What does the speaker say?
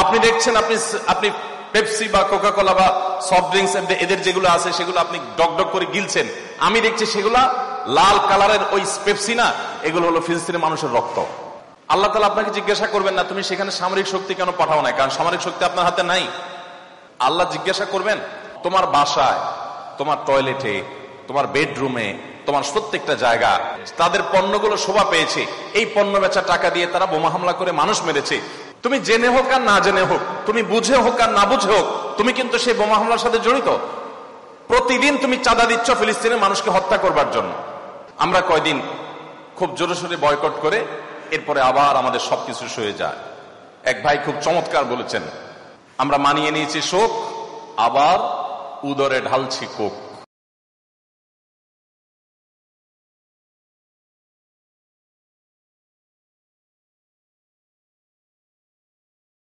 আপনি দেখছেন আপনি পেপসি বা কোকা কোলা বা সফট ড্রিঙ্কস এদের যেগুলো আছে সেগুলো আপনি ডক করে গিলছেন, আমি দেখছি সেগুলা লাল কালারের ওই পেপসি না, এগুলো হলো ফিলিস্তিনের মানুষের রক্ত। আল্লাহ তাআলা আপনাকে জিজ্ঞাসা করবেন না তুমি সেখানে সামরিক শক্তি কেন পাঠাও না, কারণ সামরিক শক্তি আপনার হাতে নাই। আল্লাহ জিজ্ঞাসা করবেন তোমার বাসায়, তোমার টয়লেটে, তোমার বেডরুমে, তোমার প্রত্যেকটা জায়গা তাদের পণ্যগুলো শোভা পেয়েছে, এই পণ্য বেচা টাকা দিয়ে তারা বোমা হামলা করে মানুষ মেরেছে। তুমি জেনে হোক আর না জেনে হোক, তুমি বুঝে হোক আর না বুঝে হোক, তুমি কিন্তু সেই বোমা হামলার সাথে জড়িত। প্রতিদিন তুমি চাঁদা দিচ্ছ ফিলিস্তিনের মানুষকে হত্যা করবার জন্য। আমরা কয়দিন খুব জোরে সোরে বয়কট করে এরপরে আবার আমাদের সবকিছু সয়ে যায়। এক ভাই খুব চমৎকার বলেছেন, আমরা মানিয়ে নিয়েছি শোক, আবার উদরে ঢালছি কোক।